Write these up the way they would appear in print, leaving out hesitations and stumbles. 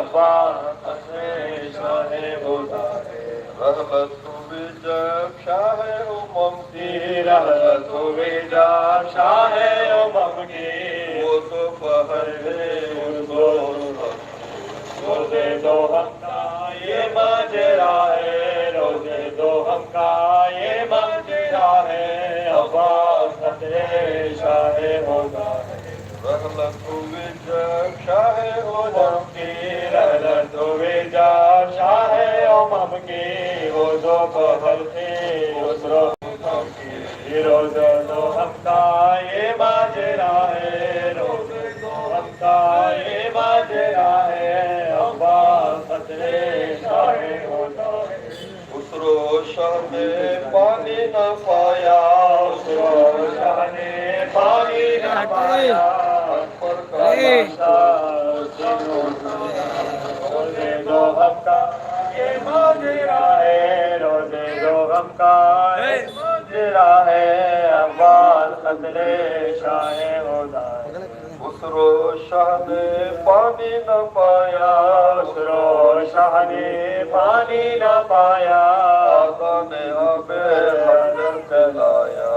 عباس شاہ خدا ہے رحلت وجب شاہ کی رحلت وجب شاہ کی وہ تو فہر ہے روزے دو ہم کا یہ ماجرا ہے روزے دو ہم کا یہ ماجرا ہے عباس شاہ خدا ہے رحلت وجب شاہ کی رحلت وجب شاہ کی وہ دو بہر تھی اس روزے دو ہم کا یہ ماجرا ہے روزے دو ہم کا یہ ماجرا ہے عباس شاہ خدا ہے اس روشن نے پانی نہ پایا اس روشن نے پانی نہ پایا پر کا روزے دو ہم کا یہ ماجرا ہے روزے دو ہم کا یہ ماجرا ہے عباس شاہ خدا ہے اس روشن نے پانی نہ پایا اس روشن نے پانی نہ پایا آقا نے آب حضر کہلایا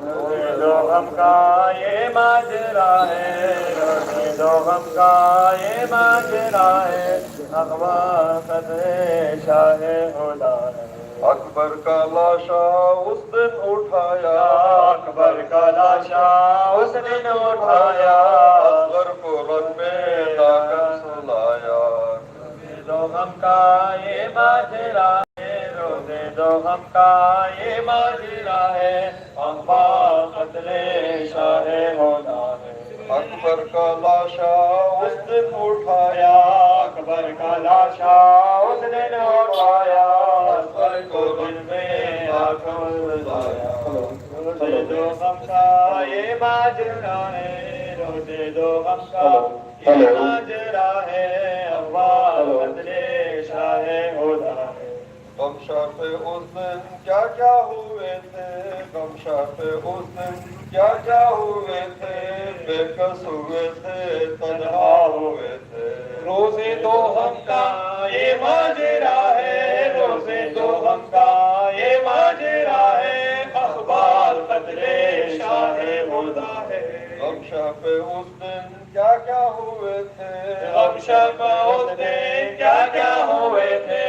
روزے دو ہم کا یہ ماجرا ہے روزے دو ہم کا یہ ماجرا ہے عباس شاہ خدا ہے اکبر کا لاشا اس دن اٹھایا اکبر کا لاشا اس دن اٹھایا اصغر کو رن میں لا کر سلایا روزے دو ہم کا یہ ماجرا ہے روزے دو ہم کا یہ ماجرا ہے عباس شاہ خدا ہے اکبر کا لاشا اس دن اٹھایا اکبر کا لاشا اس دن اٹھایا اصغر کو دل میں آ کر سلایا روزے دو ہم کا یہ ماجرا ہے روزے دو ہم کا یہ ماجرا ہے عباس شاہ خدا ہے غم شاپ اس دن کیا کیا ہوئے تھے غم شاپ اس دن کیا کیا ہوئے تھے بے کس ہوئے تھے تنہا ہوئے تھے روزے دو ہم کا یہ ماجرا ہے روزے دو ہم کا یہ ماجرا ہے عباس شاہ خدا ہے غم شاپ اس دن کیا کیا ہوئے تھے غم شاپ اس دن کیا کیا ہوئے تھے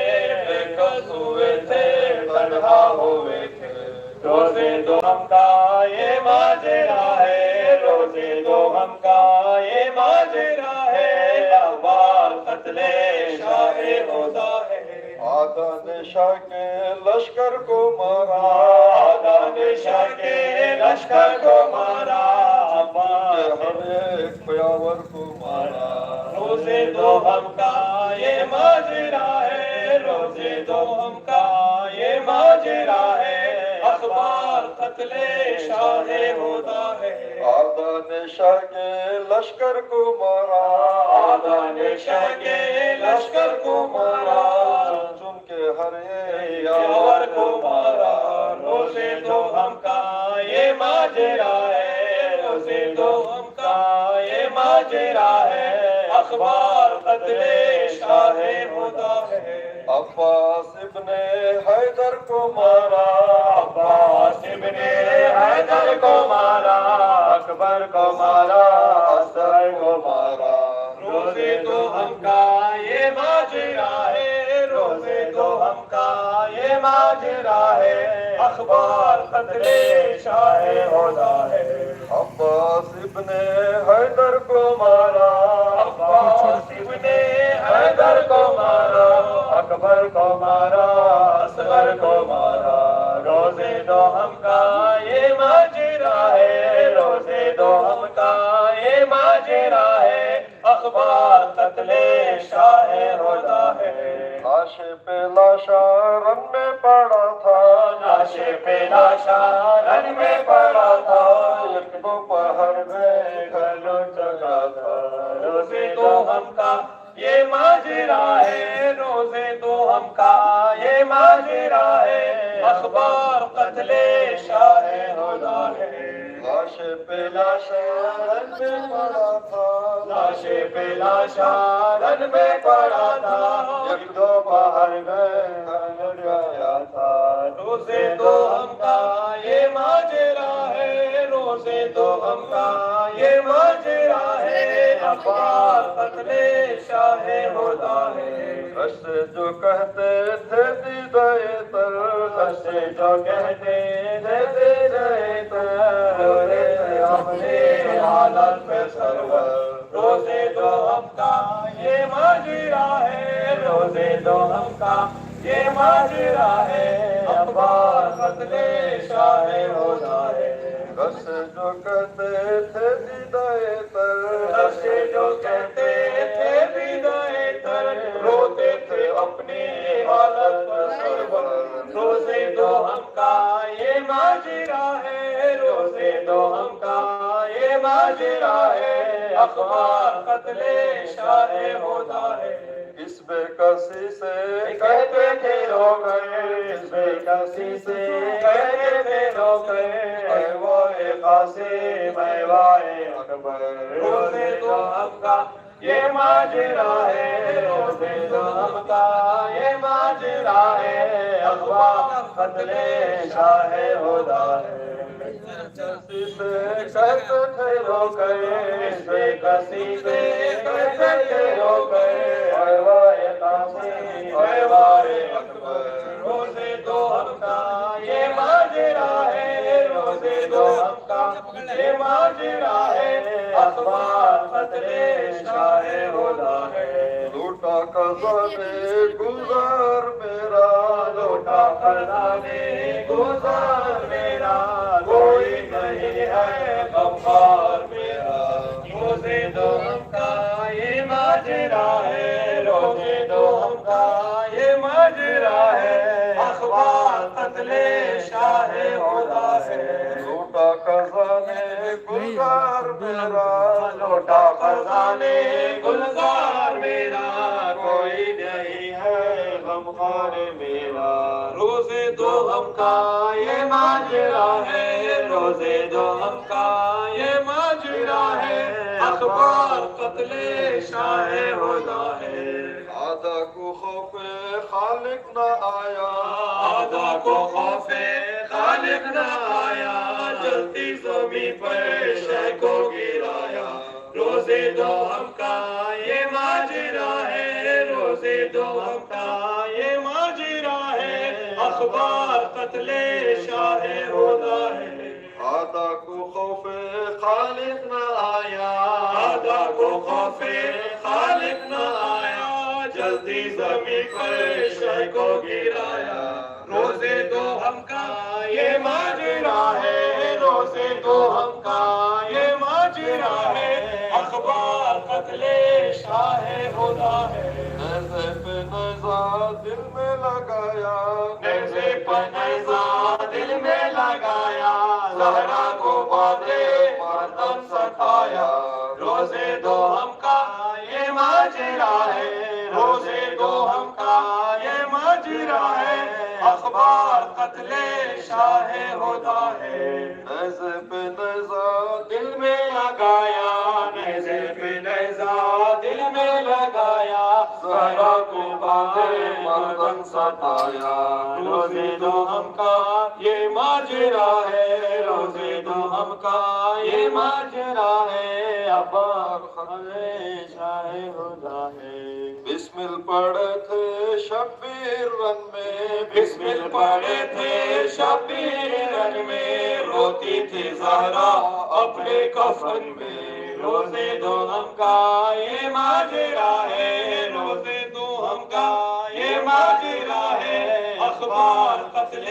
بے کس ہوئے تھے تنہا ہوئے تھے روزے دو ہم کا یہ ماجرا ہے روزے دو ہم کا یہ ماجرا ہے عباس شاہ خدا ہے آدھا نے شاہ کے لشکر کو مارا آدھا نے شاہ کے لشکر کو مارا ہر ایک پیاور کو مارا روزے دو ہم کا یہ ماجرا ہے روزے دو ہم کا یہ ماجرا ہے اخبار قتل شاہ خدا ہے آدھا نے شاہ کے لشکر کو مارا آدھا نے شاہ کے لشکر کو مارا چن کے ہر ایک یاور کو مارا روزے دو ہم کا یہ ماجرا ہے روزے دو ہم کا یہ ماجرا ہے اخبار قتل شاہ خدا ہے عباس ابن حیدر کو مارا عباس ابن حیدر کو مارا اکبر کو مارا اصغر کو مارا روزے دو ہم کا یہ ماجرا ہے روزے دو ہم کا یہ ماجرا ہے اخبار قتل شاہ خدا ہے عباس ابن حیدر کو مارا عباس ابن حیدر کو مارا اکبر کو مارا اصغر کو مارا روزے دو ہم کا یہ ماجرا ہے روزے دو ہم کا یہ ماجرا ہے اخبار قتل شاہ خدا ہے لاش پہ لاشا رن میں پڑا تھا لاش پہ لاشا رن میں پڑا تھا ایک دوپہر میں گھر جگا تھا روزے دو ہم کا یہ ماجرا ہے روزے دو ہم کا یہ ماجرا ہے اخبار قتل شاہ خدا ہے لاش پہ لاشا رن میں پڑا تھا لاش پہ لاشا رن میں پڑا تھا یک دو باہر گئے گیا تھا روزے دو ہم کا یہ ماجرا ہے روزے دو ہم کا یہ ماجرا ہے عباس قتل شاہ ہدا ہے بس جو کہتے تھے دیدہ تر بس جو کہتے تھے دیدہ تر روزے اپنے حالت پہ سرور روزے دو ہم کا یہ ماجرا ہے روزے دو ہم کا یہ ماجرا ہے عباس قتل شاہ ہدا ہے بس جو کہتے تھے دیدہ تر بس جو کہتے تھے دیدہ تر روتے تھے اپنی حالت پر سرور روزے دو ہم کا یہ ماجرا ہے روزے دو ہم کا یہ ماجرا ہے عباس قتل شاہ ہدا ہے اس بے کسی سے کہتے تھے رو گئے اس بے کسی سے کہتے تھے رو گئے اے وائے قاسم اے وائے اکبر روزے دو ہم کا یہ ماجرا ہے روزے دو ہم کا یہ ماجرا ہے عباس قتل شاہ ہدا ہے کسی سے کہتے تھے رو گئے اس بے کسی سے کہتے تھے رو گئے اے وائے قاسم اے وائے اکبر روزے دو ہم کا یہ ماجرا ہے روزے دو ہم کا یہ ماجرا ہے عباس قتل شاہ ہدا ہے لوٹا خزانے گلزار میرا لوٹا خزانے گلزار میرا کوئی نہیں ہے غمخوار میرا روزے دو ہم کا یہ ماجرا ہے روزے دو ہم کا یہ ماجرا ہے عباس قتل شاہ ہدا ہے لوٹا خزانے گلزار میرا لوٹا خزانے گلزار میرا کوئی نہیں ہے غمخوار میرا روزے دو ہم کا یہ ماجرا ہے روزے دو ہم کا یہ ماجرا ہے عباس قتل شاہ ہدا ہے آدھا کو خوف خالق نہ آیا آدھا کو خوف خالق نہ آیا جلتی زمین پر شہ کو گرایا روزے دو ہم کا یہ ماجرا ہے روزے دو ہم کا یہ ماجرا ہے عباس قتل شاہ ہدا ہے آدھا کو خوف خالق نہ آیا آدھا کو خوف خالق نہ آیا جلدی زمین پر شہ کو گرایا روزے دو ہم کا یہ ماجرا ہے روزے دو ہم کا یہ ماجرا ہے عباس قتل شاہ ہدا ہے نیزے پہ نیزہ دل میں لگایا نیزے پہ نیزہ دل میں لگایا زہرا کو باندھے ماتم ستایا روزے دو ہم کا یہ ماجرا ہے روزے دو ہم کا یہ ماجرا ہے عباس قتل شاہ ہدا ہے نیزے پہ نیزہ دل میں لگایا نیزے پہ نیزہ دل میں لگایا زہرا کو باندھے ماتم ستایا روزے دو ہم کا یہ ماجرا ہے روزے دو ہم کا یہ ماجرا ہے عباس قتل شاہ ہدا ہے بسمل پڑے تھے شبیر رن میں بسمل پڑے تھے شبیر رن میں روتی تھی زہرا اپنے کفن میں روزے دو ہم کا یہ ماجرا ہے روزے دو ہم کا یہ ماجرا ہے عباس قتل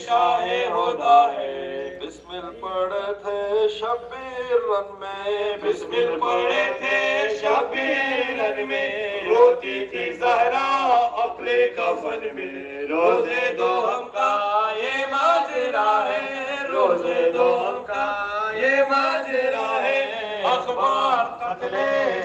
شاہ ہدا ہے بسمل پڑے تھے شبیر رن میں بسمل پڑے تھے شبیر رن میں روتی تھی زہرا اپنے کفن میں روزے دو ہم کا یہ ماجرا ہے روزے دو ہم کا یہ ماجرا ہے عباس قتل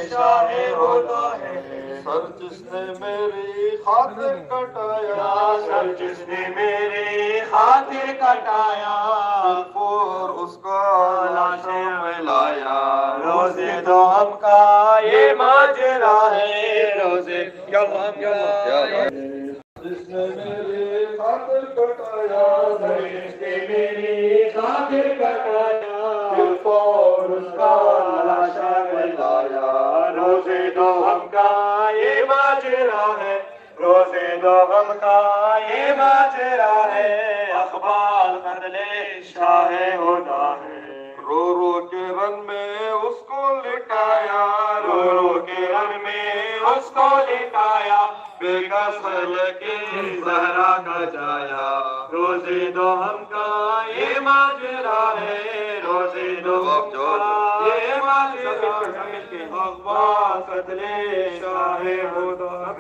شاہ ہدا ہے سر جس نے میری خاطر کٹایا سر جس نے میری خاطر کٹایا اور اس کا لاش جس نے میری خاطر کٹایا فرشتے میری خاطر کٹایا دل پر اس کا لاشا گلایا روزے دو ہم کا یہ ماجرا ہے روزے دو ہم کا یہ ماجرا ہے اقبال قتل شاہ ہدا ہے رو رو کے رن میں اس کو لٹایا رو رو کے رن میں اس کو لٹایا بے کس لیکن زہرا کا جایا روزے دو ہم کا یہ ماجرا ہے روزے دو ہم کا یہ ماجرا ہے اقبال قتل شاہ ہدا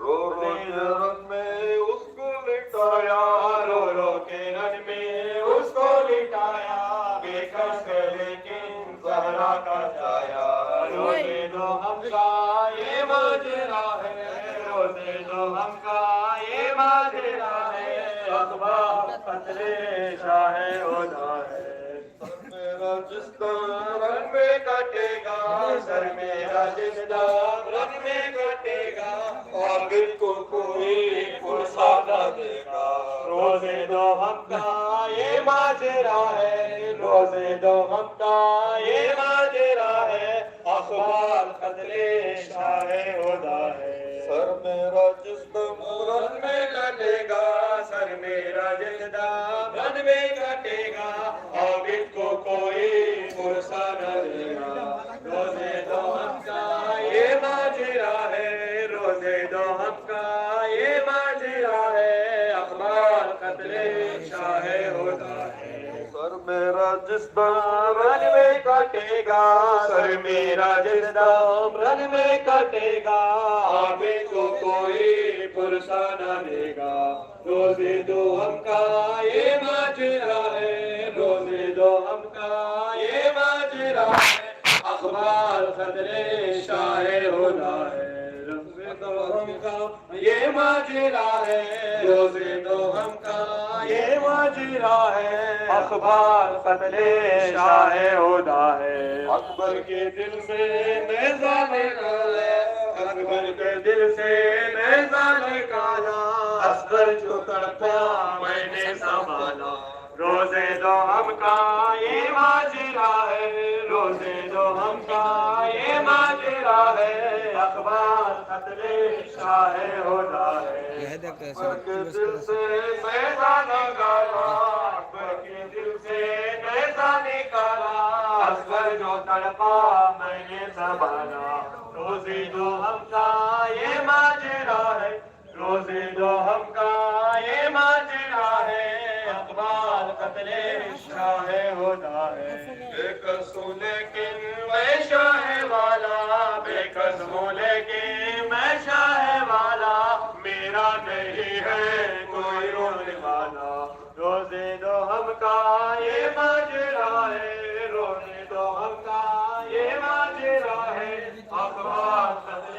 رو رو کے رن میں اس کو لٹایا رو رو کے رن میں اس کو لٹایا بے کس لیکن زہرا کا جایا روزے دو ہم کا یہ ماجرا ہے روزے دو ہم کا یہ ماجرا ہے اقبال قتل شاہ ہدا ہے سر میرا جسم رن میں کٹے گا سر میرا جسم رن میں کٹے گا اور دل کو کوئی فرصہ نہ دے گا روزے دو ہم کا یہ ماجرا ہے روزے دو ہم کا یہ ماجرا ہے اقبال قتل شاہ ہدا ہے سر میرا جسم رن میں کٹے گا سر میرا جسم رن میں کٹے گا عابد کو کوئی فرصہ نہ دے گا روزے دو ہم کا یہ ماجرا ہے روزے دو ہم کا یہ ماجرا ہے اقبال قتل شاہ ہدا ہے سر میرا جسم رن میں کٹے گا سر میرا جسم رن میں کٹے گا عابد کو کوئی فرصہ نہ دے گا روزے دو ہم کا یہ ماجرا ہے روزے دو ہم کا یہ ماجرا ہے اقبال قتل شاہ ہدا ہے روزے دو ہم کا یہ ماجرا ہے روزے دو ہم کا یہ ماجرا ہے اقبال قتل شاہ ہدا ہے اکبر کے دل سے نیزہ نکالا اکبر کے دل سے نیزہ نکالا اصغر جو تڑپا میں نے سنبھالا روزے دو ہم کا یہ ماجرا ہے روزے دو ہم کا یہ ماجرا ہے اقبال قتل شاہ ہدا ہے اکبر کے دل سے نیزہ نکالا اکبر کے دل سے نیزہ نکالا اصغر جو تڑپا میں نے سنبھالا روزے دو ہم کا یہ ماجرا ہے روزے دو ہم کا یہ ماجرا ہے اقبال قتل شاہ ہدا ہے بے کس ہوں لیکن میں شاہ والا بے کس ہوں لیکن میں شاہ والا میرا نہیں ہے کوئی رونے والا روزے دو ہم کا یہ ماجرا ہے روزے دو ہم کا یہ ماجرا ہے اقبال قتل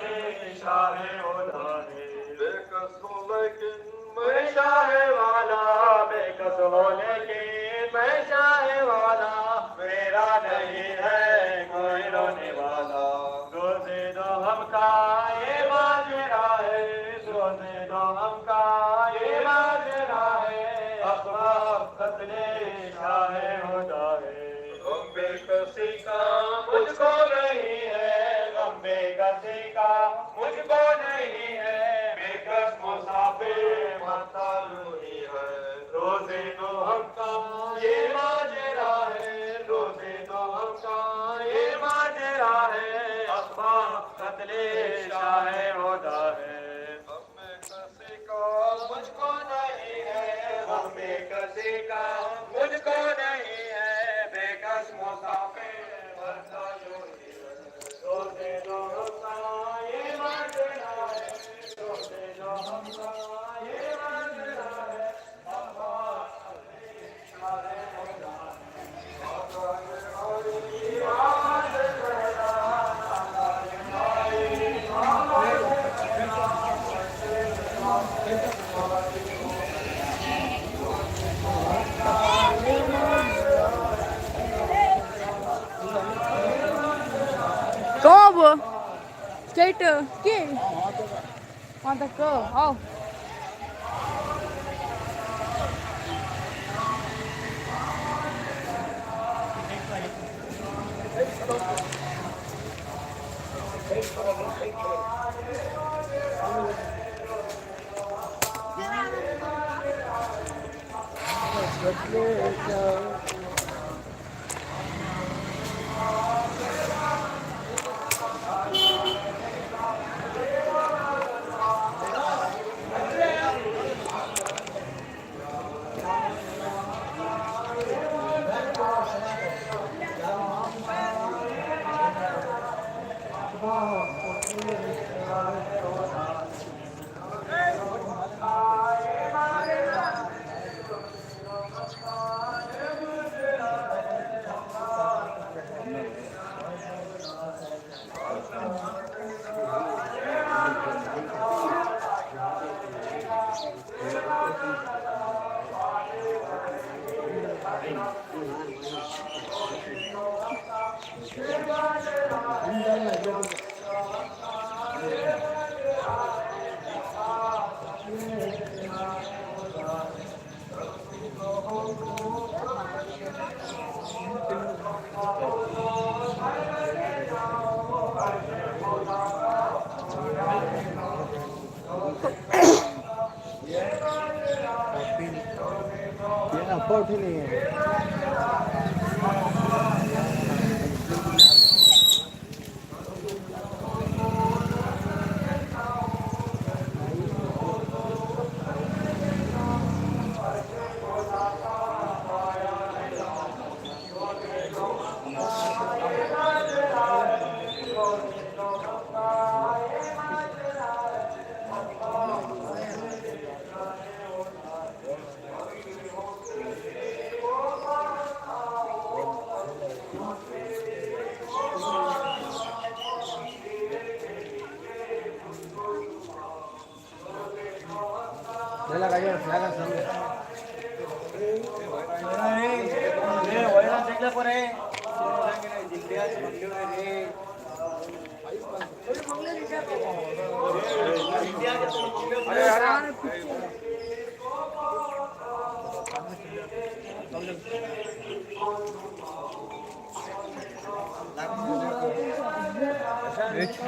شاہ ہدا ہے بے کس ہوں لیکن میں شاہ والا بے کس ہوں لیکن میں شاہ والا میرا نہیں ہے کوئی رونے والا روزے دو ہم کا یہ ماجرا ہے روزے دو ہم کا یہ ماجرا ہے اقبال قتل شاہ ہدا ہے غم بے کسی کا مجھ کو نہیں ہے غم بے کسی کا مجھ کو نہیں ہے بے کس مسافر مطلوبی ہے روزے دو ہم کا یہ ماجرا ہے روزے دو ہم کا یہ ماجرا ہے اقبال قتل شاہ ہدا ہے غم بے کسی کا مجھ کو نہیں ہے غم بے کسی کا مجھ کو نہیں ہے بے کس مسافر مطلوبی ہے روزے دو ہم کا یہ ماجرا ہے روزے دو ہم کا یہ ماجرا ہے اقبال قتل شاہ ہدا Como? Skate? Quem? Want to go? Oh.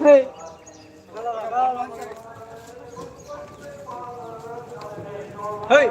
Hey. Hey.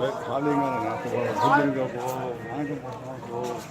왜 가능한 갖고 흔들려고 하는 거 하고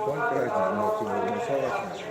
그건 그래야지 뭐 지금 우리 서가지고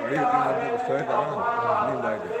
우리 그냥 서에다가 밀어야 돼.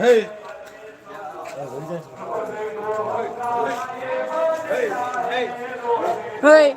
헤이. Hey.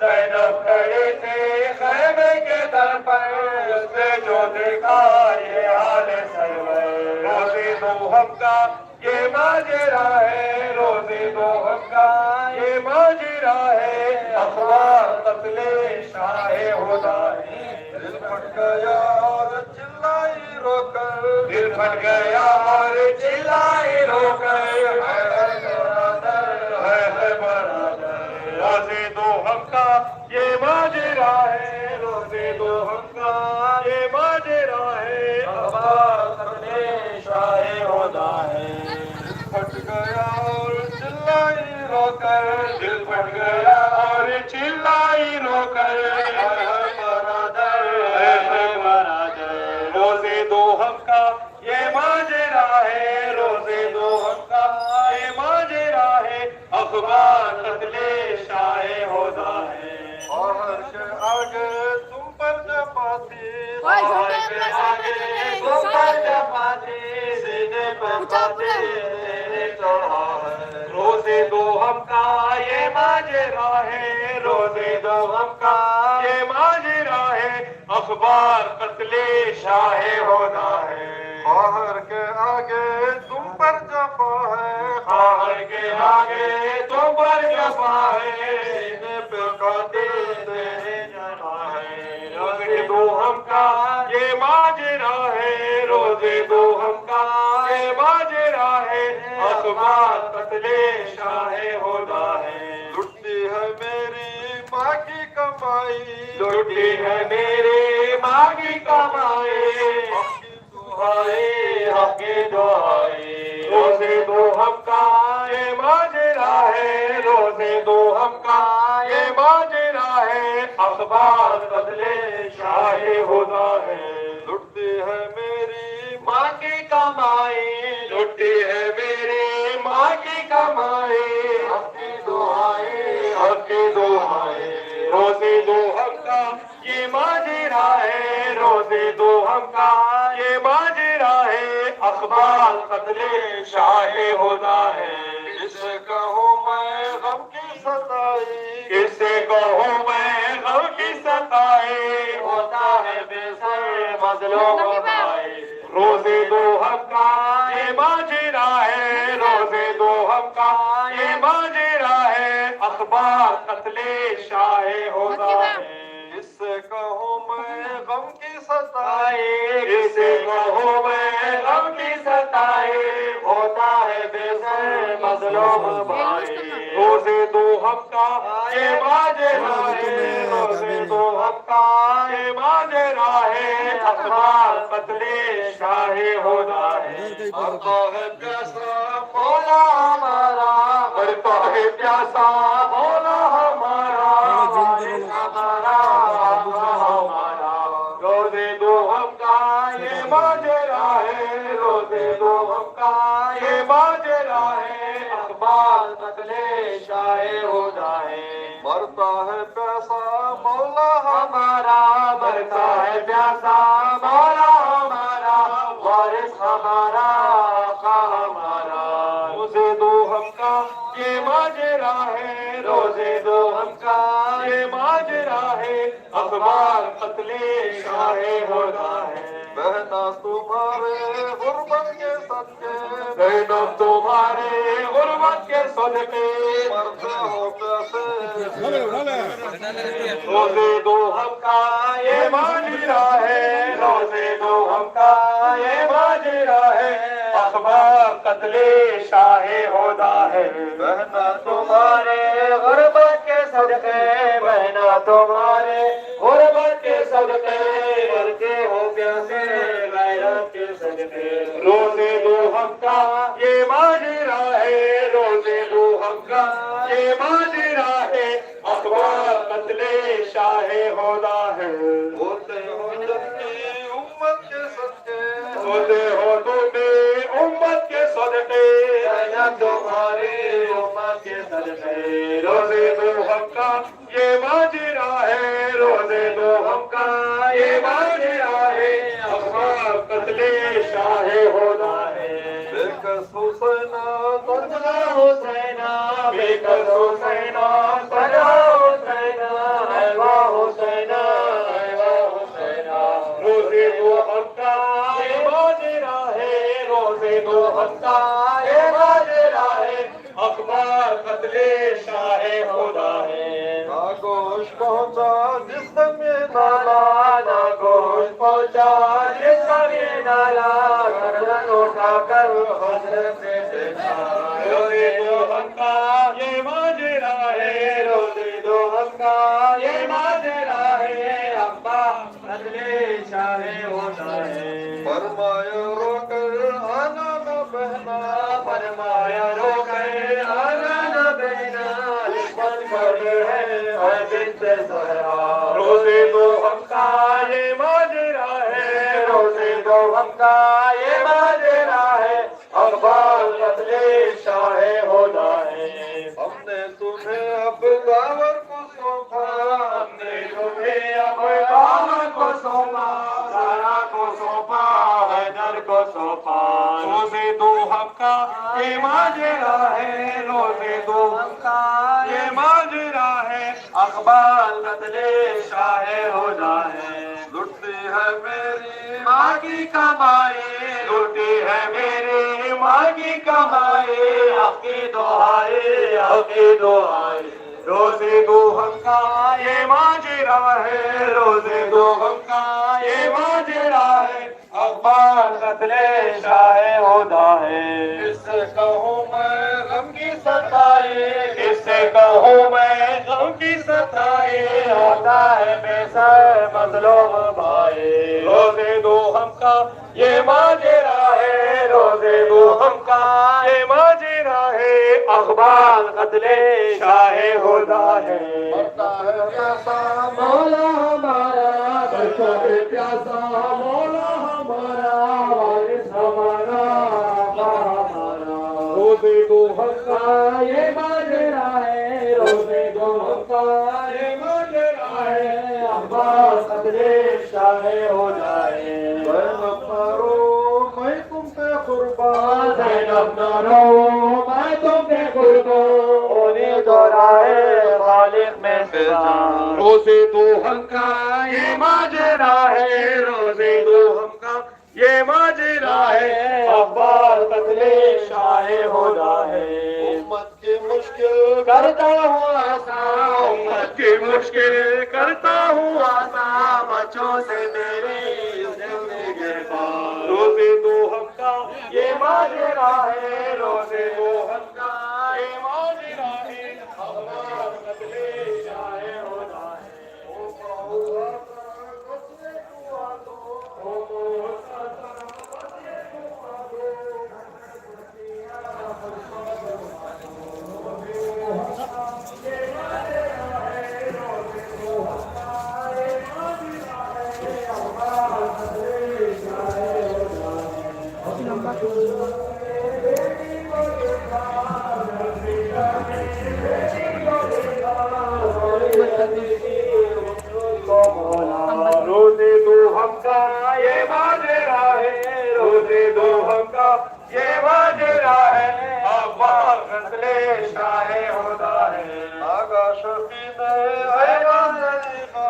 زینب کھڑے تھے خیمے کے در پر، اس نے جو دیکھا یہ حال سرور، روزے دوہم کا یہ ماجرا ہے، روزے دوہم کا یہ ماجرا ہے، اخبار قتل شاہ ہدا ہے۔ دل پھٹ گیا اور چلائی رو کر، دل پھٹ گیا اور چلائی رو کر، ہے برادر، روزے دوہم کا یہ ماجرا ہے، روزے دوہم کا یہ ماجرا ہے، اخبار قتل شاہ ہدا ہے۔ پھٹ گیا اور چلائی رو کر، دل پھٹ گیا اور چلائی رو کر، برادر برادر، روزے دوہم کا یہ ماجرا ہے، روزے دوہم کا یہ ماجرا ہے، اخبار قتل شاہ ہدا ہے۔ خواہر کے آگے تم پر جفاتی، خواہر کے آگے تم پر جفاتی، سینے پہ فاتح تیرے چڑھا ہے، روزے دوہم کا یہ ماجرا ہے، روزے دوہم کا یہ ماجرا ہے، اخبار قتل شاہ ہدا ہے۔ خواہر کے آگے تم پر جفا ہے، خواہر کے آگے تم پر جفا ہے، سینے پہ قاتل تیرے چڑھا ہے، روزے دوہم کا یہ ماجرا ہے، روزے دوہم کا یہ ماجرا ہے، اخبار قتل شاہ ہدا ہے۔ لٹتی ہے میری ماں کی کمائی، لٹتی ہے میری ماں کی کمائی، حق کی دعائیں، روزے دوہم کا یہ ماجرا ہے، روزے دوہم کا یہ ماجرا ہے، اخبار قتل شاہ ہدا ہے۔ لٹتی ہے میری ماں کی کمائی، لٹتی ہے میری ماں کی کمائی، حق کی دعائیں، حق کی دعائیں، روزے دوہم کا یہ ماجرا ہے، روزے دوہم کا یہ ماجرا ہے، اخبار قتل شاہ ہدا ہے۔ کسے کہوں میں غم کی ستائی، کسے کہوں میں غم کی ستائی، ہوتا ہے بے سر مظلوم بھائی، روزے دوہم کا یہ ماجرا ہے، روزے دوہم کا یہ ماجرا ہے، اخبار قتل شاہ ہدا ہے۔ کس سے کہوں میں غم کی ستائی، کس سے کہوں میں غم کی ستائی، ہوتا ہے بے سر مظلوم بھائی، روزے دوہم کا یہ ماجرا ہے، روزے دوہم کا یہ ماجرا ہے، اخبار قتل شاہ ہدا ہے۔ مرتا ہے پیاسا مولا ہمارا، مرتا ہے پیاسا مولا ہمارا، ہمارا ہمارا، روزے دوہم کا یہ ماجرا ہے، روزے دوہم کا یہ ماجرا ہے، اخبار قتل شاہ ہدا ہے۔ مرتا ہے پیاسا مولا ہمارا، مرتا ہے پیاسا مولا ہمارا، وارث ہمارا آقا ہمارا، روزے دوہم کا یہ ماجرا ہے، روزے دوہم کا یہ ماجرا ہے، اخبار قتل شاہ ہدا ہے۔ بہنا تمہارے غربت کے صدقے، زینب تمہارے غربت کے صدقے، مرتے ہو پیسے، روزے دوہم کا یہ ماجرا ہے، روزے دوہم کا یہ ماجرا ہے، اخبار قتل شاہ ہدا ہے۔ بہنا تمہارے غربت کے صدقے، بہنا تمہارے غربت کے صدقے، مرتے ہو پیاسے غیرت کے صدقے، روزے دوہم کا یہ ماجرا ہے، روزے دوہم کا یہ ماجرا ہے، اخبار قتل شاہ ہدا ہے۔ ہوتے ہو تمہیں امت کے صدقے، ہوتے ہو تمہیں امت کے صدقے، زینب تمہاری امت کے صدقے، روزے دوہم کا یہ ماجرا ہے، روزے دوہم کا یہ ماجرا ہے، اخبار قتل شاہ ہدا ہے۔ بے کس حسینہ تنہا حسینہ، بے کس حسینہ تنہا حسینہ، کا یہ ماجرا ہے اخبار بدلے شاہ ہوتا ہے فرمایا رو کر آنا نہ بہنا فرمایا رو کر آنا نہ بہنا بن کھڑے ہیں اے بنت زہرا روزے دو ہم کا یہ ماجرا ہے روزے دو ہم کا یہ ماجرا ہے اخبار بدلے شاہ ہونا ہے ہم نے تمہیں اب داور کو سونپا ہم نے تمہیں اب داور کو سونپا سارا کو سونپا حیدر کو سونپا روزے دو ہم کا یہ ماجرا ہے روزے دو ہم کا یہ ماجرا ہے اخبار بدلے شاہ ہونا ہے لٹتی ہے میری ماں کی کمائی لٹتی ہے میری ماں کی کمائی حق کی دعائیں حق کی دعائیں روزے دو ہم کا یہ ماجرا ہے روزے دو ہم کا یہ ماجرا ہے اخبار بدلے شاہ ہوتا ہے کس سے کہوں میں غم کی ستائی کس سے کہوں میں غم کی ستائی ہوتا ہے بے سر مظلوم بھائی روزے دو ہم کا یہ ماجرا ہے روزے دو ہم کا یہ ماجرا ہے اخبار بدلے شاہ ہوتا ہے مرتا ہے پیاسا مولا ہمارا مرتا ہے پیاسا مولا ہمارا وارث ہمارا ہمارا روزے دو ہم کا یہ ماجرا ہے روزے دو ہم کا یہ ماجرا ہے اخبار بدلے شاہ ہو جائے زینب نہ رو میں تم پہ قربان زینب نہ رو میں تم پہ قربان ہونے دورائے خالق میں سجان روزے دو ہم کا یہ ماجرا ہے روزے دو ہم کا یہ ماجرا ہے اخبار بدلے شاہ ہونا ہے امت کی مشکل کرتا ہوں آسان امت کی مشکل کرتا ہوں آسان بچوں سے میری زندگی پار روزے دو ہم کا یہ ماجرا ہے روزے دو ہم کا یہ ماجرا ہے اخبار بدلے شاہ ہونا ہے روزے دو ہم کا یہ ماجرا ہے روزے دو ہم کا یہ ماجرا ہے اخبار بدلے شاہ ہوتا ہے آگا شفیع میں اے غازیبا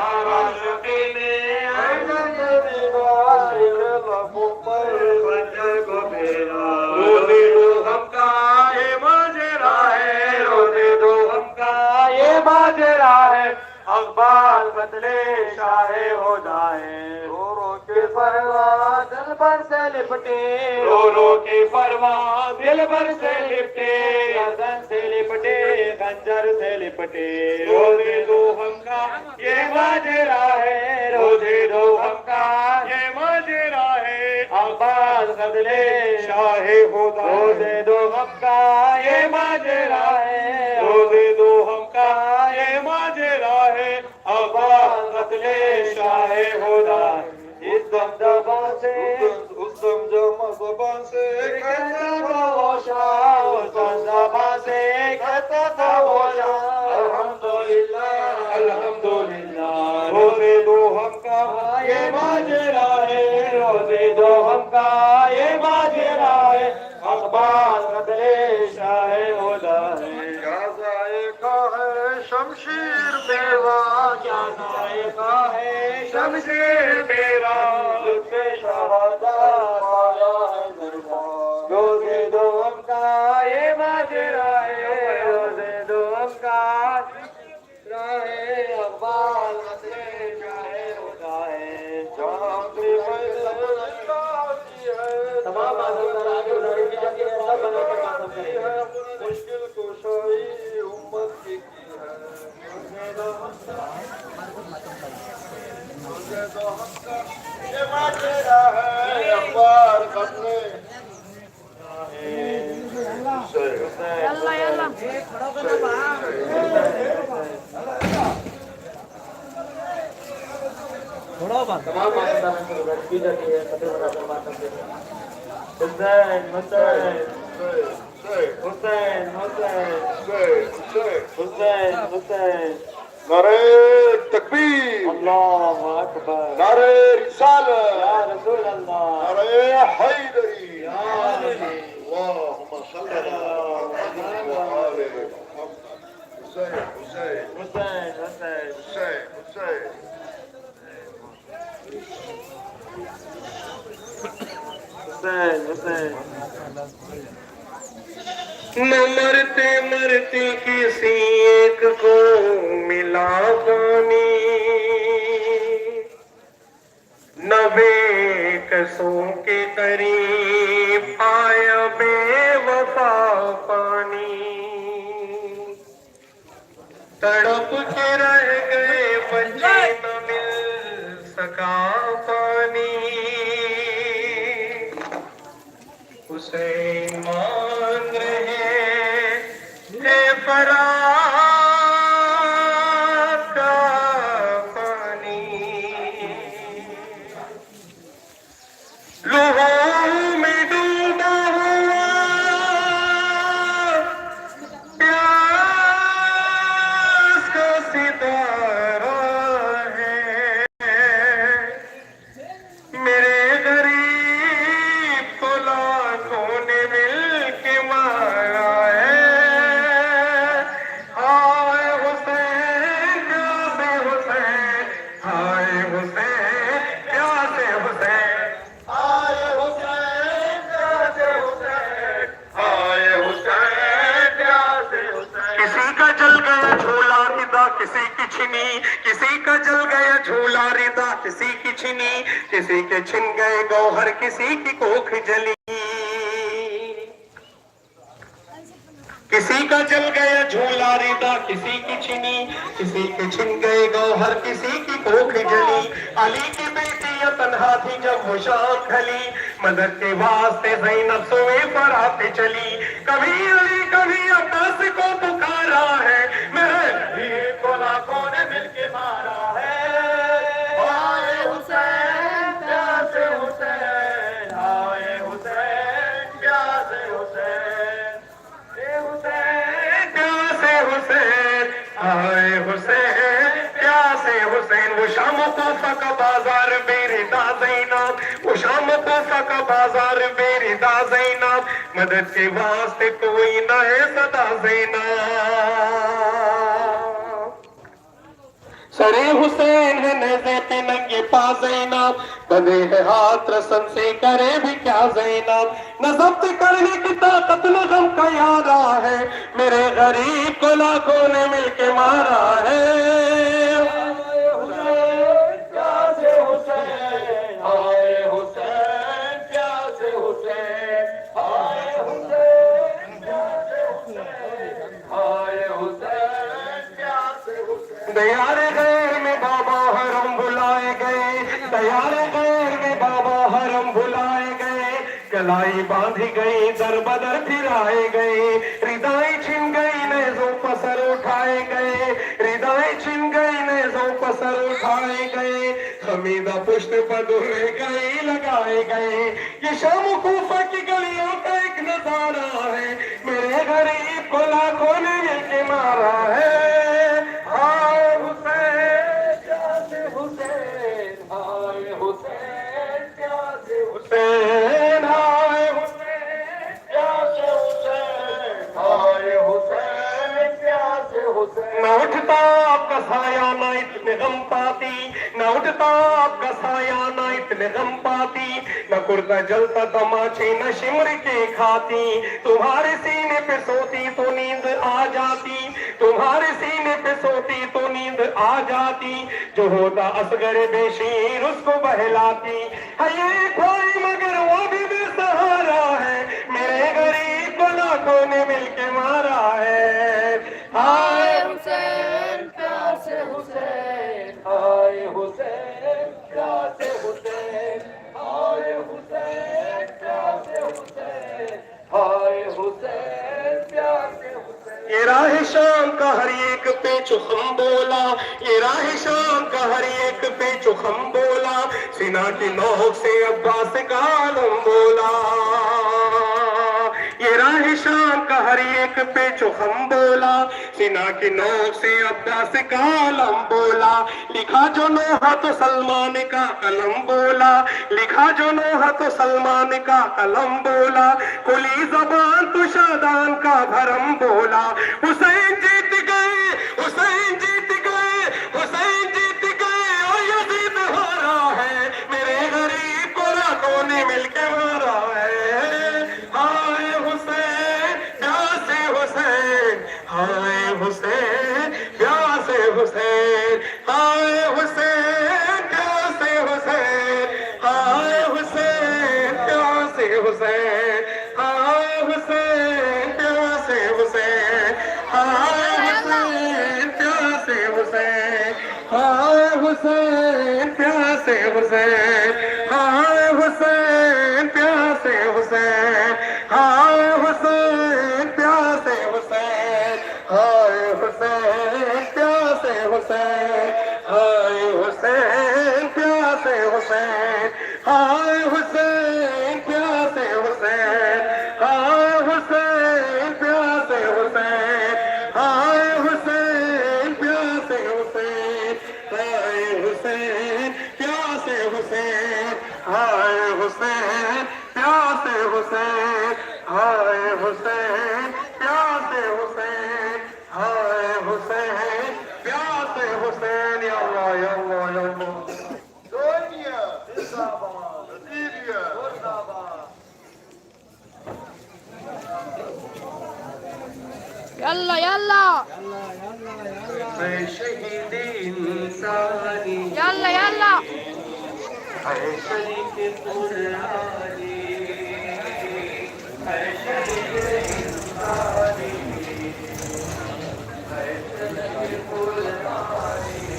آگا شفیع میں اے غازیبا شیر لبوں پر بنجر کو پھیلا روزے دو ہم کا یہ ماجرا ہے روزے دو ہم کا یہ ماجرا ہے اخبار بدلے شاہ ہو جائے رو رو کے پرواز دل بھر سے لپٹے رو رو کے پرواز دل بھر سے لپٹے گردن سے لپٹے خنجر سے لپٹے روزے دو ہم کا یہ ماجرا ہے روزے دو ہم کا یہ ماجرا ہے اخبار بدلے شاہ ہو روزے دو ہم کا یہ ماجرا ہے روزے دو ہم کا یہ ماجرا ہے اخبار بدلے شاہ ہودا اس دم زبان سے اس دم زبان سے کہتا تھا وہ شاہ اس دم زبان سے کہتا تھا وہ شاہ الحمدللہ الحمدللہ روزے دو ہم کا یہ ماجرا ہے روزے دو ہم کا یہ ماجرا ہے اخبار بدلے شاہ ہودا ہے کیا ذائقہ ہے شمشیر میرا کیا ذائقہ ہے شمشیر میرا لطف شہادت آیا ہے دربار روزے دو ہم کا یہ ماجرا ہے روزے دو ہم کا راہ اخبار بدلے شاہ ہوتا ہے جہاں بھی تمام آدم در آگے بڑھانے کی جاتی ہے سب بنا کر کام کریں گے مشکل کشائی امت کی ہے یہ ماجرا ہے اخبار قتل یلا یلا تمام پاکستان میں شروع کی جاتی ہے فتح مناظر ماتم کے حسین حسین حسین حسین حسین حسین نعرہ تکبیر اللہ اکبر نعرہ رسالت یا رسول اللہ نعرہ حیدری یا نبی اللهم صل على محمد وآل محمد حسین حسین حسین حسین حسین حسین حسین حسین نہ مرتے مرتے کسی ایک کو ملا پانی نہ بے کسوں کے قریب آیا بے وفا پانی تڑپ کے رہ گئے بچے نہ مل سکا پانی حسین مان رہے اے فرات کا پانی لوہوں میں ڈوبا ہوا پیاس کا ستارہ ہے میرے غریب کو لاکھوں نے مل کے مارا ہے ہائے حسین پیاسے حسین ہائے حسین پیاسے حسین ہائے حسین پیاسے حسین ہائے حسین پیاسے حسین کسی کا جل گیا جھولا ردا کسی کی چھنی کسی کا جل گیا جھولا ردا کسی کی چھنی کسی کے چھن گئے گوہر کسی کی کوکھ جلی کسی کا جل گیا جھولا ردا کسی کی چھنی کسی کے چھن گئے گوہر کسی کی کوکھ جلی علی کی بیٹی یا تنہا تھی جب وہ شام ڈھلی مدد کے واسطے زینب سوئے پر آتے چلی کبھی علی کبھی عباس کو پکارا ہے میرے غریب کو لاکھوں نے مل کے مارا ہے ہائے حسین پیاسے حسین ہائے حسین پیاسے حسین پیاسے حسین ہائے حسین پیاسے حسین وہ شام کوفہ کا بازار بے ردا زینب وہ شام کوفہ کا بازار بے ردا زینب مدد کے واسطے کوئی نہ ہے صدا زینب سرے حسین ہے نیزے پہ ننگے پا زینب بندے ہے ہاتھ رسن سے کرے بھی کیا زینب نہ ضبط کرنے کی طاقت نہ غم کا یارا ہے میرے غریب کو لاکھوں نے مل کے مارا ہے پیاسے حسین ہائے حسین پیاسے حسین ہائے حسین پیاسے حسین ہائے حسین پیاسے حسین دیار غیر میں بابا حرم بلائے گئے دیار غیر میں بابا حرم بلائے گئے کلائی باندھی گئی در بدر پھرائے گئے ردائیں چھن گئی نیزوں پسر اٹھائے گئے ردائیں چھن گئی نیزوں پسر اٹھائے گئے خمیدہ پشت پر دھرے گئے لگائے گئے یہ شام کوفہ کی گلیوں کا ایک نظارہ ہے میرے غریب کو لاکھوں نے مل کے مارا ہے ہائے حسین پیاسے حسین ہائے حسین پیاسے حسین ہائے حسین پیاسے حسین ہائے حسین پیاسے حسین نہ اٹھتا آپ کا سایہ نہ اتنے غم پاتی نہ اٹھتا آپ کا سایہ نہ اتنے غم پاتی نہ کرتا جلتا تماچے نہ شمر کے کھاتی تمہارے سینے پہ سوتی تو نیند آ جاتی تمہارے سینے پہ سوتی تو نیند آ جاتی جو ہوتا اصغر بے شیر اس کو بہلاتی ہے یہ کوئی مگر وہ بھی بے سہارا ہے میرے غریب کو لاکھوں نے مل کے مارا ہے ہائے حسین پیاسے حسین ہائے حسین پیاسے حسین ایک پیچو ہم بولا یہ راہ شام کا ہر ایک پیچو ہم بولا سینا کی نوک سے عباس کا علم بولا یہ راہ شام کا ہر ایک پیچو ہم بولا سینا کی نوک سے عباس کا علم بولا لکھا جو نوحہ تو سلمان کا قلم بولا لکھا جو نوحہ تو سلمان کا قلم بولا کھلی زبان تو شادان کا بھرم بولا حسین جیت گئے حسین جیت گئے حسین جیت گئے اور یزید ہارا ہے میرے غریب کو راتوں نے مل کے مارا ہے ہائے حسین پیاسے حسین ہائے حسین پیاسے حسین ہائے حسین پیاسے حسین ہائے حسین پیاسے حسین ہائے حسین پیاسے حسین ہائے حسین پیاسے حسین ہائے حسین پیاسے حسین ہائے حسین پیاسے حسین ہائے حسین پیاسے حسین ہائے حسین پیاسے حسین ہائے حسین پیاسے حسین ہائے حسین پیاسے حسین ہائے حسین پیاسے حسین ہائے حسین پیاسے حسین ہائے حسین پیاسے حسین ہائے حسین پیاسے حسین ہائے حسین پیاسے حسین ہائے حسین پیاسے حسین یا اللہ یا اللہ یا اللہ دنیا زندہ نتیجہ يلا يلا اے شہید انسانی يلا يلا اے شریک قرآنی اے شہید انسانی اے شریک قرآنی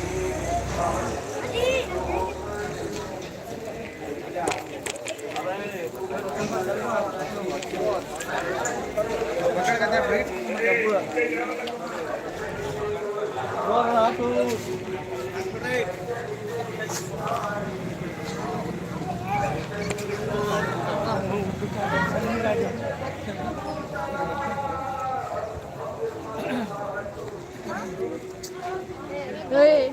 ايه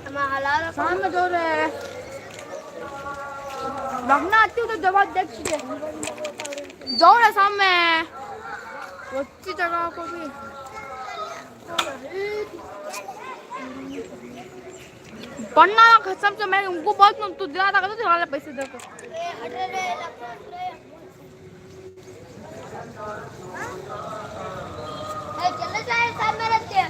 اما حلال سامنے جو رہے رکھنا آتی ہوں تو جواب دیکھ چکے جو رہے سامنے وہ اچھی جگہ کو بھی پڑھنا قسم سے میں ان کو بہت تو دلا رہا تھا دلا پیسے دے کو چلے جائے سامنے رکھتے ہیں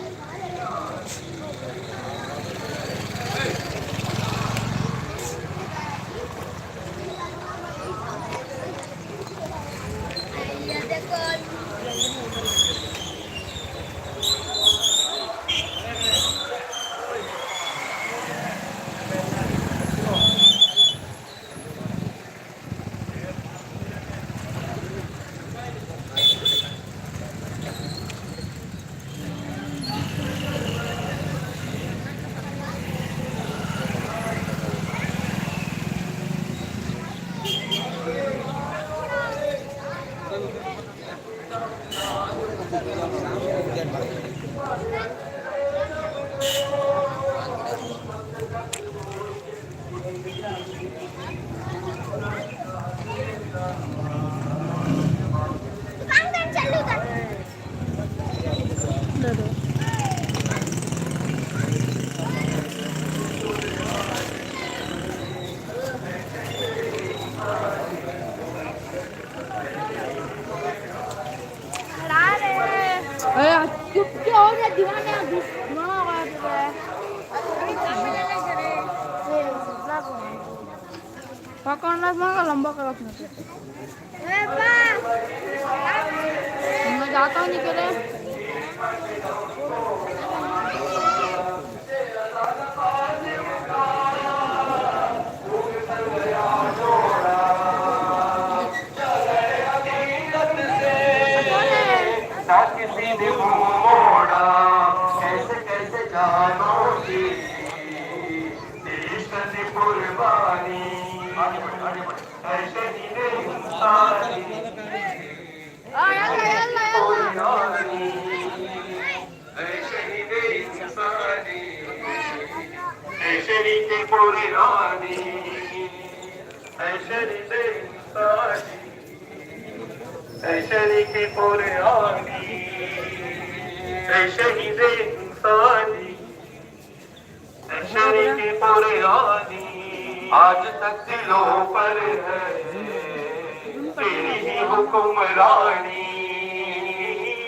پکڑنا مانگا لمبا کر رکھنا میں جاتا ہوں نہیں کرے بھی دل موڑا کیسے کیسے جانوں کی عشق کی قربانی اے شہید انسانی قربانی اے شہید انسانی اے شریک قربانی اے شہید انسانی اے شریک قربانی اے شہید انسانی اے شریک قربانی آج تک دلوں پر ہے تیری ہی حکمرانی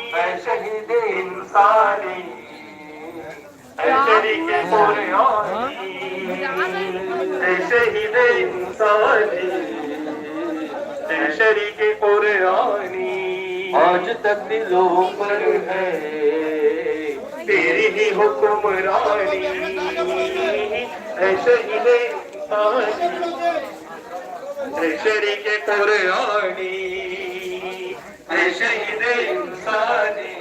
اے شہید انسانی اے شریک قربانی اے شہید انسانی اے شریک قربانی آج تک دلوں پر ہے تیری ہی حکمرانی اے شہید انسانی اے شریک قربانی اے شہید انسانی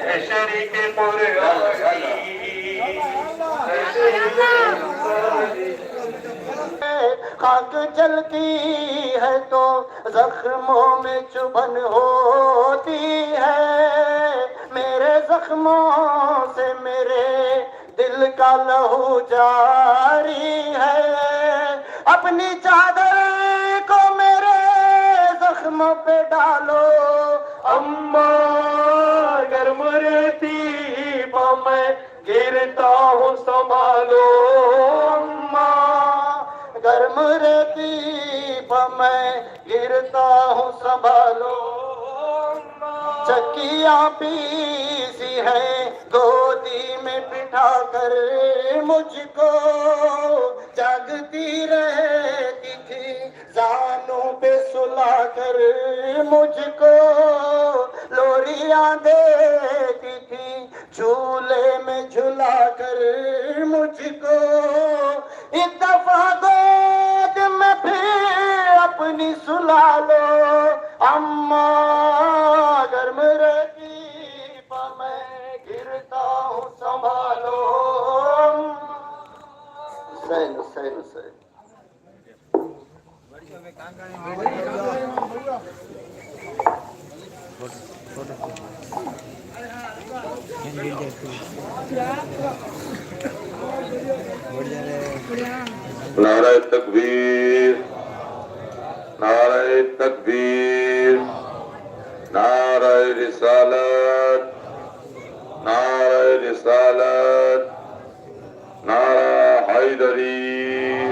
اے شریک قربانی اے شہید انسانی خاک جلتی ہے تو زخموں میں چبھن ہوتی ہے میرے زخموں سے میرے دل کا لہو جاری ہے اپنی چادر کو میرے زخموں پہ ڈالو اماں گرم رہتی میں گرتا ہوں سنبھالو اماں گرم رہتی میں گرتا ہوں سنبھالو چکیاں پیسی ہے گودی میں بٹھا کر مجھ کو جاگتی رہتی تھی زانوں پہ سلا کر مجھ کو لوریاں دیتی تھی جھولے میں جھلا کر مجھ کو ایک دفعہ گود میں پھر اپنی سلا لو اماں گرم رہتی میں گرتا ہوں سنبھالو حسین حسین حسین نعرہ تکبیر نعرہ تکبیر نعرہ رسالت نعرہ رسالت نعرہ حیدری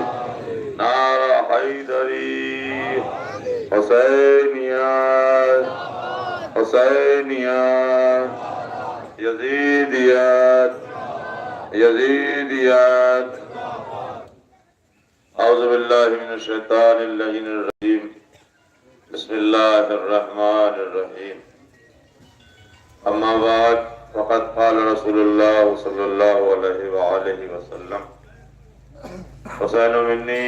نعرہ حیدری حسینیت حسینیت یزیدیت یزیدیت اعوذ باللہ من الشیطان اللعین الرجیم بسم اللہ الرحمن الرحیم اما بعد فقد قال رسول اللہ صلی اللہ علیہ وآلہ وسلم حسین منی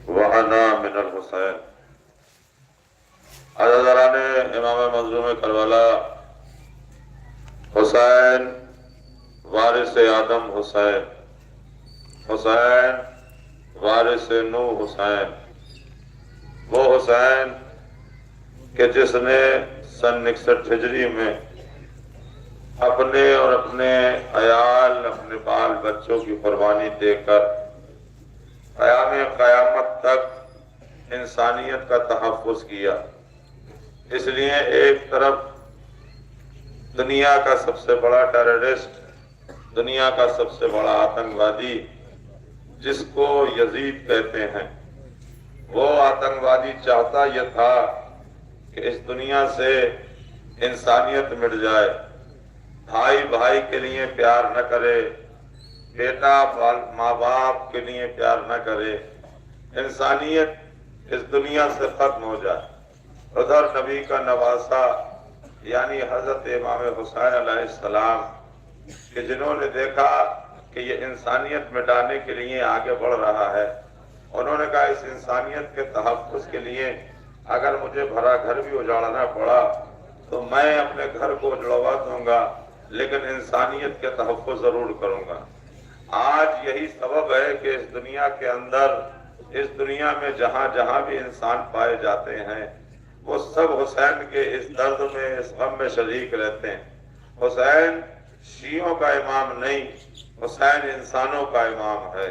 وحنا من الحسین عزیزان امام مظلوم کربلا حسین وارث آدم حسین حسین وارث نوح حسین وہ حسین کہ جس نے سن 61 ہجری میں اپنے اور اپنے عیال اپنے بال بچوں کی قربانی دے کر قیام قیامت تک انسانیت کا تحفظ کیا اس لیے ایک طرف دنیا کا سب سے بڑا ٹیررسٹ دنیا کا سب سے بڑا آتنکوادی جس کو یزید کہتے ہیں وہ آتنکوادی چاہتا یہ تھا کہ اس دنیا سے انسانیت مٹ جائے بھائی بھائی کے لیے پیار نہ کرے بیٹا ماں باپ کے لیے پیار نہ کرے انسانیت اس دنیا سے ختم ہو جائے ادھر نبی کا نواسا یعنی حضرت امام حسین علیہ السلام کہ جنہوں نے دیکھا کہ یہ انسانیت مٹانے کے لیے آگے بڑھ رہا ہے انہوں نے کہا اس انسانیت کے تحفظ کے لیے اگر مجھے بھرا گھر بھی اجاڑنا پڑا تو میں اپنے گھر کو جڑوا دوں گا لیکن انسانیت کے تحفظ ضرور کروں گا۔ آج یہی سبب ہے کہ اس دنیا کے اندر، اس دنیا میں جہاں جہاں بھی انسان پائے جاتے ہیں وہ سب حسین کے اس درد میں، اس غم میں شریک رہتے ہیں۔ حسین شیعوں کا امام نہیں، حسین انسانوں کا امام ہے۔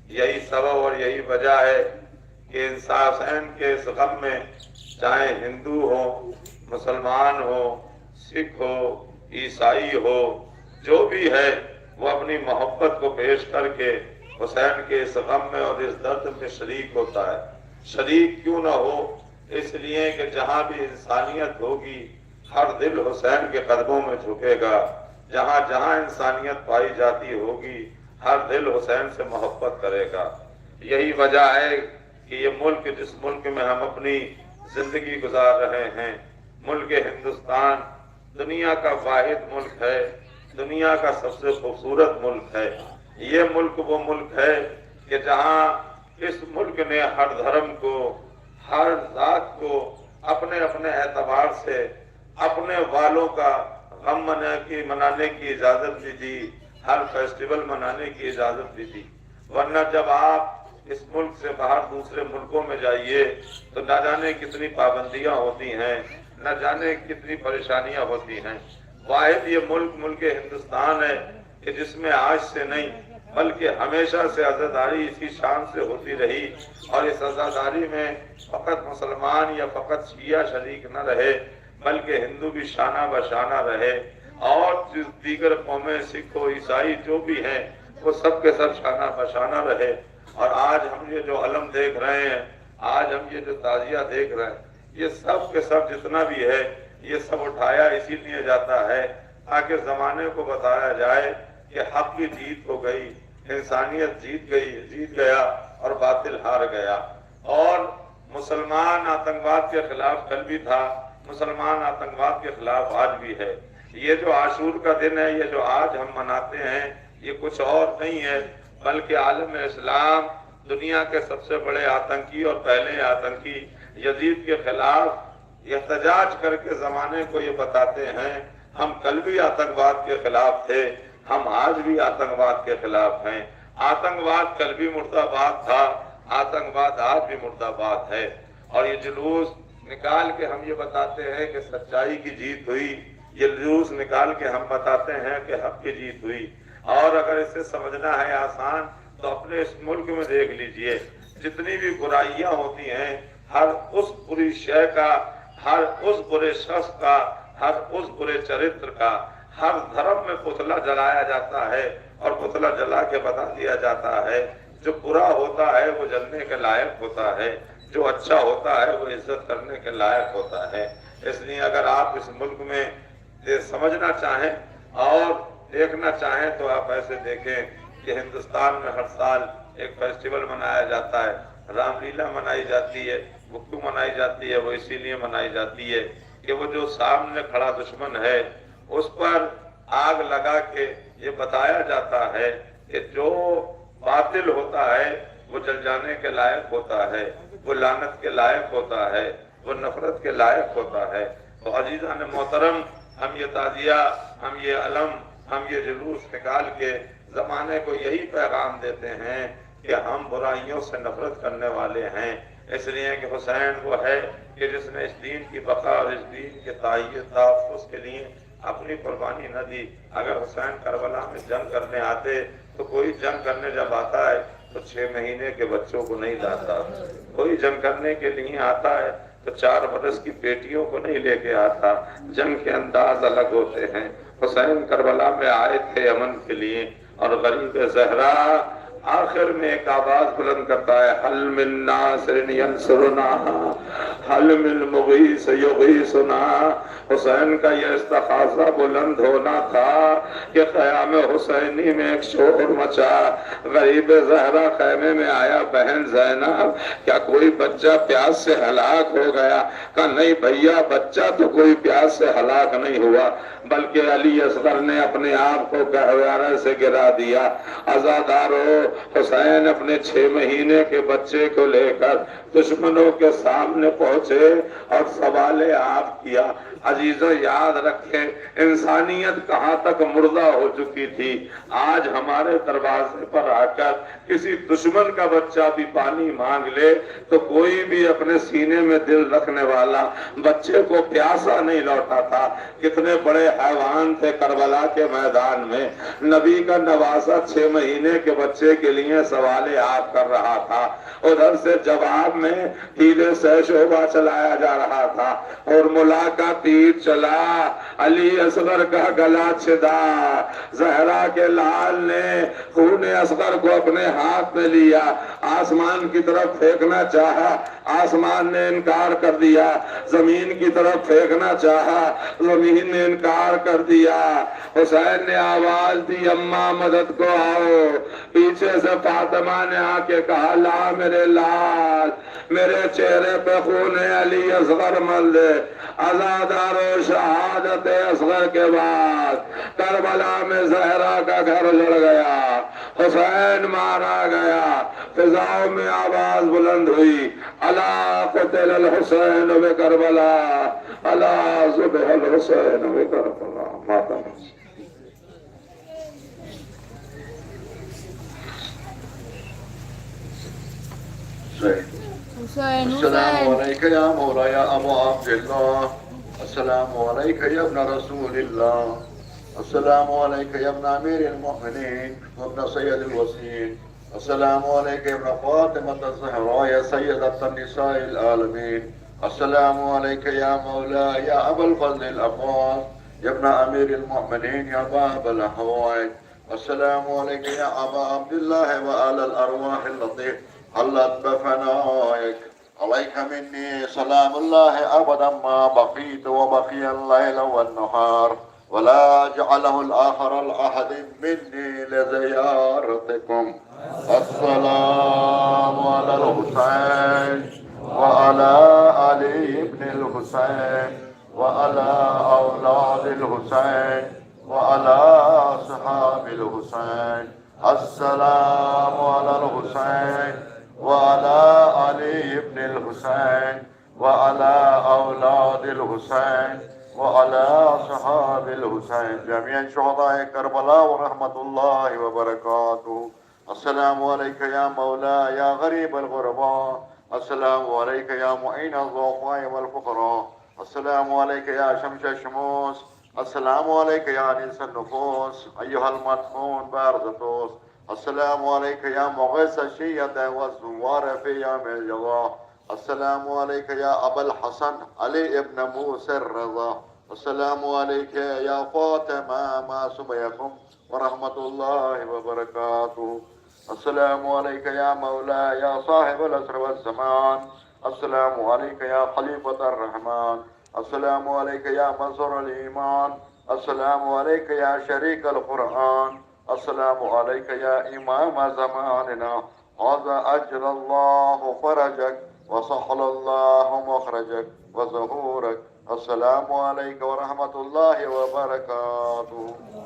یہی سبب اور یہی وجہ ہے کہ حسین کے اس غم میں چاہے ہندو ہو، مسلمان ہو، سکھ ہو، عیسائی ہو، جو بھی ہے وہ اپنی محبت کو پیش کر کے حسین کے اس غم میں اور اس درد میں شریک ہوتا ہے۔ شریک کیوں نہ ہو؟ اس لیے کہ جہاں بھی انسانیت ہوگی ہر دل حسین کے قدموں میں جھکے گا۔ جہاں جہاں انسانیت پائی جاتی ہوگی ہر دل حسین سے محبت کرے گا۔ یہی وجہ ہے کہ یہ ملک، جس ملک میں ہم اپنی زندگی گزار رہے ہیں، ملک ہندوستان دنیا کا واحد ملک ہے، دنیا کا سب سے خوبصورت ملک ہے۔ یہ ملک وہ ملک ہے کہ جہاں اس ملک نے ہر دھرم کو، ہر ذات کو اپنے اپنے اعتبار سے اپنے والوں کا غم منانے کی اجازت بھی دی، ہر فیسٹیول منانے کی اجازت بھی دی۔ ورنہ جب آپ اس ملک سے باہر دوسرے ملکوں میں جائیے تو نہ جانے کتنی پابندیاں ہوتی ہیں، نہ جانے کتنی پریشانیاں ہوتی ہیں۔ واحد یہ ملک ہندوستان ہے کہ جس میں آج سے نہیں بلکہ ہمیشہ سے عزاداری اسی شان سے ہوتی رہی، اور اس عزاداری میں فقط مسلمان یا فقط شیعہ شریک نہ رہے بلکہ ہندو بھی شانہ بشانہ رہے، اور دیگر قومیں، سکھ و عیسائی جو بھی ہیں وہ سب کے سب شانہ بشانہ رہے۔ اور آج ہم یہ جو علم دیکھ رہے ہیں، آج ہم یہ جو تعزیہ دیکھ رہے ہیں، یہ سب کے سب جتنا بھی ہے یہ سب اٹھایا اسی لیے جاتا ہے تاکہ زمانے کو بتایا جائے کہ حق کی جیت ہو گئی، انسانیت جیت گیا اور باطل ہار گیا۔ اور مسلمان آتنکواد کے خلاف کل بھی تھا، مسلمان آتنکواد کے خلاف آج بھی ہے۔ یہ جو عاشور کا دن ہے، یہ جو آج ہم مناتے ہیں، یہ کچھ اور نہیں ہے بلکہ عالم اسلام دنیا کے سب سے بڑے آتنکی اور پہلے آتنکی یزید کے خلاف احتجاج کر کے زمانے کو یہ بتاتے ہیں ہم کل بھی آتنکواد کے خلاف تھے، ہم آج بھی آتنکواد کے خلاف ہیں۔ آتنکواد کل بھی مرد آباد تھا، آتنکواد آج بھی مرد آباد ہے۔ اور یہ جلوس نکال کے ہم یہ بتاتے ہیں کہ سچائی کی جیت ہوئی، یہ جلوس نکال کے ہم بتاتے ہیں کہ حق کی جیت ہوئی۔ اور اگر اسے سمجھنا ہے آسان تو اپنے اس ملک میں دیکھ لیجئے، جتنی بھی برائیاں ہوتی ہیں، ہر اس بری شے کا، ہر اس برے شخص کا، ہر اس برے چرتر کا، ہر دھرم میں پتلا جلایا جاتا ہے اور پتلا جلا کے بتا دیا جاتا ہے جو برا ہوتا ہے وہ جلنے کے لائق ہوتا ہے، جو اچھا ہوتا ہے وہ عزت کرنے کے لائق ہوتا ہے۔ اس لیے اگر آپ اس ملک میں سمجھنا چاہیں اور دیکھنا چاہیں تو آپ ایسے دیکھیں کہ ہندوستان میں ہر سال ایک فیسٹیول منایا جاتا ہے، رام لیلا منائی جاتی ہے۔ وہ کیوں منائی جاتی ہے؟ وہ اسی لیے منائی جاتی ہے کہ وہ جو سامنے کھڑا دشمن ہے اس پر آگ لگا کے یہ بتایا جاتا ہے کہ جو باطل ہوتا ہے وہ جل جانے کے لائق ہوتا ہے، وہ لعنت کے لائق ہوتا ہے، وہ نفرت کے لائق ہوتا ہے۔ تو عزیزان محترم، ہم یہ تعزیہ، ہم یہ علم، ہم یہ جلوس نکال کے زمانے کو یہی پیغام دیتے ہیں کہ ہم برائیوں سے نفرت کرنے والے ہیں، اس لیے کہ حسین وہ ہے کہ جس نے اس دین کی بقا اور اس دین کے تحفظ کے لیے اپنی قربانی نہ دی۔ اگر حسین کربلا میں جنگ کرنے آتے تو کوئی جنگ کرنے جب آتا ہے تو 6 مہینے کے بچوں کو نہیں لاتا، کوئی جنگ کرنے کے لیے آتا ہے تو 4 برس کی بیٹیوں کو نہیں لے کے آتا۔ جنگ کے انداز الگ ہوتے ہیں۔ حسین کربلا میں آئے تھے امن کے لیے، اور غریب زہرا آخر میں ایک آواز بلند کرتا ہے، حل من ناصر ینصرنا، حل من مغیث یغیثنا۔ حسین کا یہ استغاثہ بلند ہونا تھا کہ خیام حسینی میں ایک شور مچا۔ غریب زہرا خیمے میں آیا، بہن زینب کیا کوئی بچہ پیاس سے ہلاک ہو گیا؟ کہا نہیں بھیا، بچہ تو کوئی پیاس سے ہلاک نہیں ہوا بلکہ علی اصغر نے اپنے آپ کو گہوارے سے گرا دیا۔ عزادارو، حسین اپنے 6 مہینے کے بچے کو لے کر دشمنوں کے سامنے پہنچے اور سوال آپ کیا، عزیزوں یاد رکھیں انسانیت کہاں تک مردہ ہو چکی تھی، آج ہمارے دروازے پر آ کر کسی دشمن کا بچہ بھی پانی مانگ لے تو کوئی بھی اپنے سینے میں دل رکھنے والا بچے کو پیاسا نہیں لوٹا تھا۔ کتنے بڑے حیوان تھے کربلا کے میدان میں، نبی کا نواسا 6 مہینے کے بچے کے لیے سوال آپ کر رہا تھا، ادھر سے جواب میں ہیلے سے شعبہ چلایا جا رہا تھا، اور ملا کا تیر چلا، علی اصغر کا گلا چھدا، زہرا کے لال نے خون اصغر کو اپنے ہاتھ میں لیا، آسمان کی طرف پھینکنا چاہا، آسمان نے انکار کر دیا، زمین کی طرف پھینکنا چاہا، زمین نے انکار کر دیا۔ حسین نے آواز دی اماں مدد کو آؤ، پیچھے سے فاطمہ نے آ کے کہا لا میرے لال، میرے چہرے پہ خون علی اصغر مل دے۔ عزادار و شہادت اصغر کے بعد کربلا میں زہرا کا گھر اجڑ گیا، حسین مارا گیا، فضاؤں میں آواز بلند ہوئی الا قتل الحسین بکربلا، الا ذبح الحسین بکربلا۔ ماتم حسین السلام علیکہ یا مولاي ابو عبد الله، السلام علیکہ یا ابن رسول اللہ، السلام علیکہ یا ابن امیر المؤمنین وابن سید الوسین، السلام علیکہ یا ابن فاطمة الزہراء یا سیدۃ النساء العالمین، السلام علیکہ یا مولاي یا ابا الفضل العباس یا ابن امیر المؤمنین یا باب الحوائج، السلام علیکہ یا ابا عبد الله وآل الارواح اللطیف حلت بفنائك، عليك مني سلام الله أبدا ما بقيت وبقي الليل والنهار، ولا جعله الآخر الأحد مني لزيارتكم، السلام على الحسين وعلى علي بن الحسين وعلى أولاد الحسين وعلى أصحاب الحسين، السلام على الحسين وعلى علي بن الحسين وعلى أولاد الحسين وعلى أصحاب الحسين جميع شهداء كربلاء ورحمة الله وبركاته، السلام عليك يا مولاي يا غريب الغرباء، السلام عليك يا معين الضعفاء والفقراء، السلام عليك يا شمس الشموس، السلام عليك يا أنيس النفوس أيها المدفون بارزتوس، السلام عليك يا مغيث الشية والزوار في يوم الجزاء، السلام عليك يا أبا الحسن علي ابن موسى الرضا، السلام عليك يا فاطمة ما سبيكم ورحمة الله وبركاته، السلام عليك يا مولاي يا صاحب العصر والزمان، السلام عليك يا خليفة الرحمن، السلام عليك يا منصور الإيمان، السلام عليك يا شريك القرآن، السلام عليك يا إمام زماننا، هذا أجر الله فرجك وسهل الله مخرجك وظهورك، السلام عليك ورحمة الله وبركاته،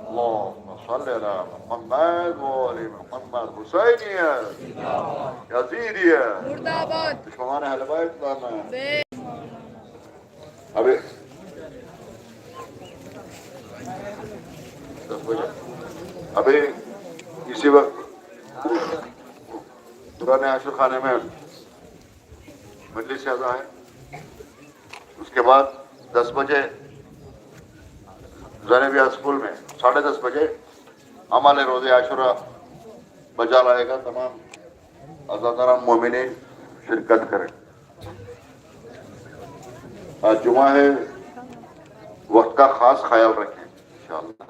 اللهم صل على محمد وآل محمد، حسینیہ یزیدیہ مرداباد دشمنان اہل بیت لانا۔ بے ابھی اسی وقت پرانے عاشر خانے میں مجلس اعزا ہے، اس کے بعد 10 بجے زینبیہ اسکول میں 10:30 بجے عمل روز عاشورہ بجا لائے گا، تمام عزاداران مومنین شرکت کریں۔ آج جمعہ ہے، وقت کا خاص خیال رکھیں انشاءاللہ۔